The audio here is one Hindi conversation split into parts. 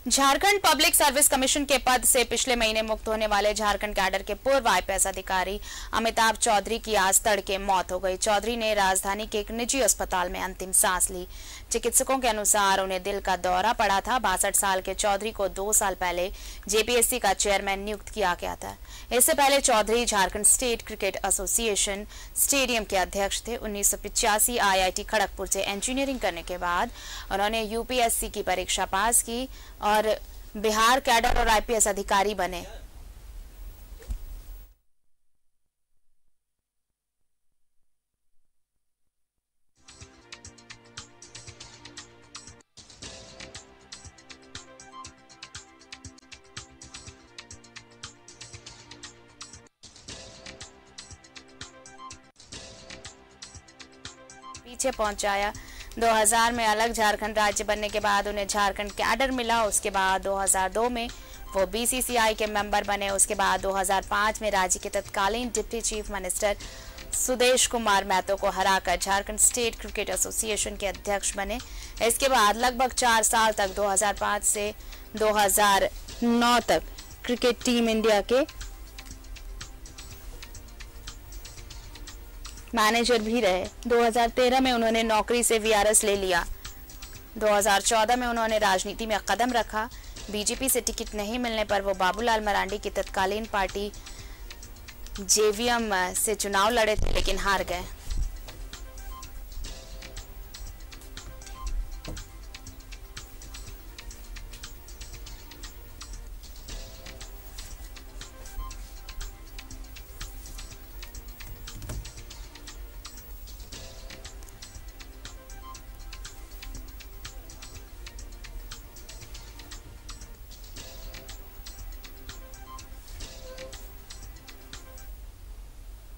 झारखंड पब्लिक सर्विस कमीशन के पद से पिछले महीने मुक्त होने वाले झारखंड कैडर के पूर्व आईपीएस अधिकारी अमिताभ चौधरी की आज तड़के मौत हो गई। चौधरी ने राजधानी के एक निजी अस्पताल में अंतिम सांस ली। चिकित्सकों के अनुसार उन्हें दिल का दौरा पड़ा था। 62 साल के चौधरी को 2 साल पहले जेपीएससी का चेयरमैन नियुक्त किया गया था। इससे पहले Chaudhary Jharkhand State Cricket Association stadium के अध्यक्ष थे। 1985 आईआईटी खड़गपुर से इंजीनियरिंग करने के बाद उन्होंने यूपीएससी की परीक्षा पास की और बिहार कैडर और आईपीएस अधिकारी बने। पीछे पहुंचाया। 2000 में अलग झारखंड राज्य बनने के बाद उन्हें झारखंड कैडर मिला। उसके बाद 2002 में वो बीसीसीआई के मेंबर बने। उसके बाद 2005 में राज्य के तत्कालीन deputy chief minister Sudesh Kumar Mahto को हराकर झारखंड स्टेट क्रिकेट एसोसिएशन के अध्यक्ष बने। इसके बाद लगभग 4 साल तक 2005 से 2009 तक क्रिकेट टीम इंडिया के मैनेजर भी रहे। 2013 में उन्होंने नौकरी से वीआरएस ले लिया। 2014 में उन्होंने राजनीति में कदम रखा। बीजेपी से टिकट नहीं मिलने पर वो बाबूलाल मरांडी की तत्कालीन पार्टी जेवीएम से चुनाव लड़े थे, लेकिन हार गए।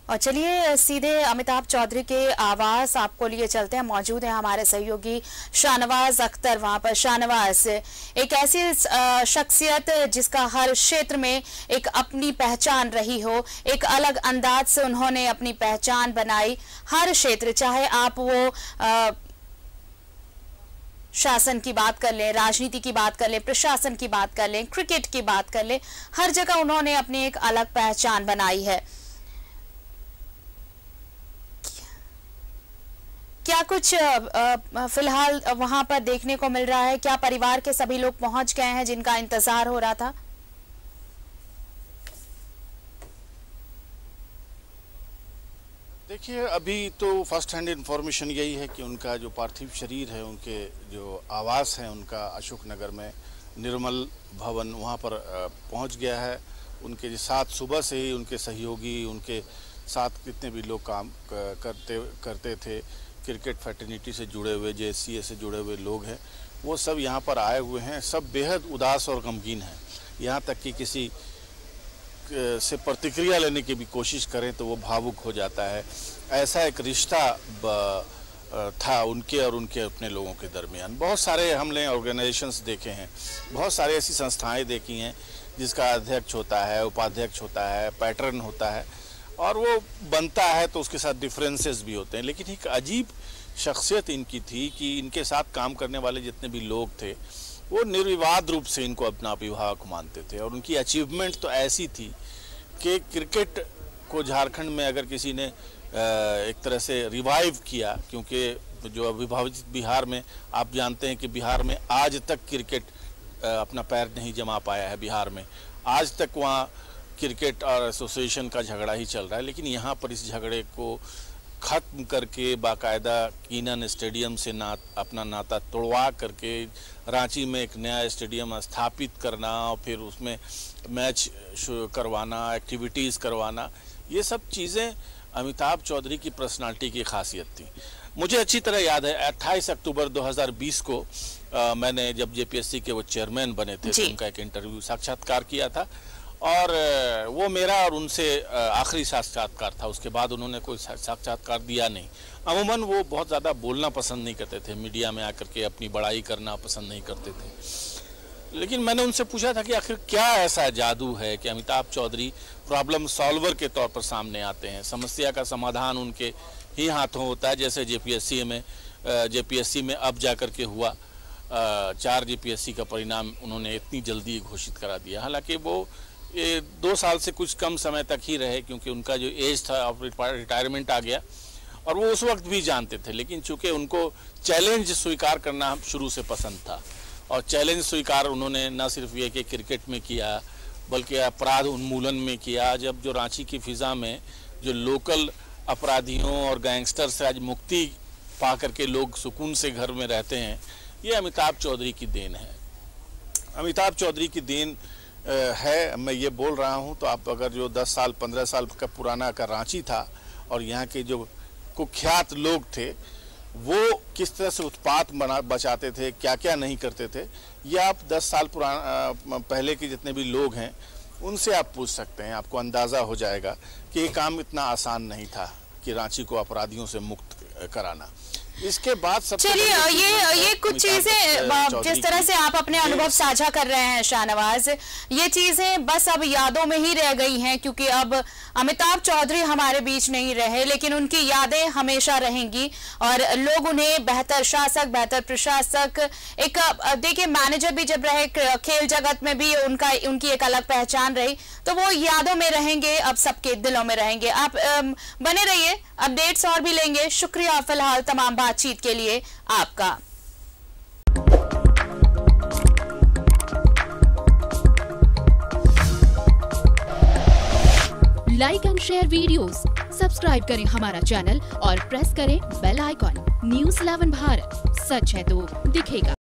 और चलिए सीधे अमिताभ चौधरी के आवास आपको लिए चलते हैं। मौजूद है हमारे सहयोगी शाहनवाज अख्तर वहां पर। शाहनवाज, एक ऐसी शख्सियत जिसका हर क्षेत्र में एक अपनी पहचान रही हो, एक अलग अंदाज से उन्होंने अपनी पहचान बनाई। हर क्षेत्र, चाहे आप वो शासन की बात कर लें, राजनीति की बात कर लें, प्रशासन की बात कर लें, क्रिकेट की बात कर लें, हर जगह उन्होंने अपनी एक अलग पहचान बनाई है। क्या कुछ फिलहाल वहां पर देखने को मिल रहा है? क्या परिवार के सभी लोग पहुंच गए हैं जिनका इंतजार हो रहा था? देखिए, अभी तो फर्स्ट हैंड इंफॉर्मेशन यही है कि उनका जो पार्थिव शरीर है, उनके जो आवास है उनका अशोक नगर में निर्मल भवन, वहाँ पर पहुँच गया है। उनके साथ सुबह से ही उनके सहयोगी, उनके साथ कितने भी लोग काम करते थे, क्रिकेट फैटर्निटी से जुड़े हुए, जेएससीए से जुड़े हुए लोग हैं, वो सब यहाँ पर आए हुए हैं। सब बेहद उदास और गमगीन हैं। यहाँ तक कि किसी से प्रतिक्रिया लेने की भी कोशिश करें तो वो भावुक हो जाता है। ऐसा एक रिश्ता था उनके और उनके अपने लोगों के दरमियान। बहुत सारे हमने ऑर्गेनाइजेशंस देखे हैं, बहुत सारी ऐसी संस्थाएं देखी हैं जिसका अध्यक्ष होता है, उपाध्यक्ष होता है, पैटर्न होता है और वो बनता है तो उसके साथ डिफरेंसेस भी होते हैं। लेकिन एक अजीब शख्सियत इनकी थी कि इनके साथ काम करने वाले जितने भी लोग थे वो निर्विवाद रूप से इनको अपना अभिभावक मानते थे। और उनकी अचीवमेंट तो ऐसी थी कि क्रिकेट को झारखंड में अगर किसी ने एक तरह से रिवाइव किया, क्योंकि जो अविभाजित बिहार में आप जानते हैं कि बिहार में आज तक क्रिकेट अपना पैर नहीं जमा पाया है। बिहार में आज तक वहाँ क्रिकेट और एसोसिएशन का झगड़ा ही चल रहा है। लेकिन यहाँ पर इस झगड़े को ख़त्म करके बाकायदा कीनन स्टेडियम से अपना नाता तोड़वा करके रांची में एक नया स्टेडियम स्थापित करना और फिर उसमें मैच करवाना, एक्टिविटीज़ करवाना, ये सब चीज़ें अमिताभ चौधरी की पर्सनालिटी की खासियत थी। मुझे अच्छी तरह याद है 28 अक्टूबर 2020 को मैंने जब जेपीएससी के वो चेयरमैन बने थे तो उनका एक इंटरव्यू साक्षात्कार किया था और वो मेरा और उनसे आखिरी साक्षात्कार था। उसके बाद उन्होंने कोई साक्षात्कार दिया नहीं। अमूमन वो बहुत ज़्यादा बोलना पसंद नहीं करते थे, मीडिया में आकर के अपनी बड़ाई करना पसंद नहीं करते थे। लेकिन मैंने उनसे पूछा था कि आखिर क्या ऐसा जादू है कि अमिताभ चौधरी प्रॉब्लम सॉल्वर के तौर पर सामने आते हैं, समस्या का समाधान उनके ही हाथों होता है, जैसे जेपीएससी में अब जा कर के हुआ। 4 जीपीएससी का परिणाम उन्होंने इतनी जल्दी घोषित करा दिया। हालांकि वो 2 साल से कुछ कम समय तक ही रहे, क्योंकि उनका जो एज था अब रिटायरमेंट आ गया, और वो उस वक्त भी जानते थे। लेकिन चूंकि उनको चैलेंज स्वीकार करना शुरू से पसंद था, और चैलेंज स्वीकार उन्होंने न सिर्फ ये कि क्रिकेट में किया बल्कि अपराध उन्मूलन में किया। जब जो रांची की फिजा में जो लोकल अपराधियों और गैंगस्टर से आज मुक्ति पा करके लोग सुकून से घर में रहते हैं, ये अमिताभ चौधरी की देन है। अमिताभ चौधरी की देन है। मैं ये बोल रहा हूँ तो आप अगर जो 10 साल 15 साल का पुराना का रांची था और यहाँ के जो कुख्यात लोग थे वो किस तरह से उत्पात बचाते थे, क्या क्या नहीं करते थे, ये आप 10 साल पहले के जितने भी लोग हैं उनसे आप पूछ सकते हैं। आपको अंदाज़ा हो जाएगा कि ये काम इतना आसान नहीं था कि रांची को अपराधियों से मुक्त कराना। इसके बाद चलिए ये कुछ चीजें जिस तरह से आप अपने अनुभव साझा कर रहे हैं शाहनवाज, ये चीजें बस अब यादों में ही रह गई हैं, क्योंकि अब अमिताभ चौधरी हमारे बीच नहीं रहे, लेकिन उनकी यादें हमेशा रहेंगी और लोग उन्हें बेहतर शासक, बेहतर प्रशासक, एक देखिए मैनेजर भी जब रहे, खेल जगत में भी उनकी एक अलग पहचान रही, तो वो यादों में रहेंगे, अब सबके दिलों में रहेंगे। आप बने रहिए, अपडेट्स और भी लेंगे। शुक्रिया फिलहाल तमाम बातचीत के लिए आपका। Like and share videos, subscribe करें हमारा चैनल और प्रेस करें बेल आइकॉन। न्यूज़ 11 भारत, सच है तो दिखेगा।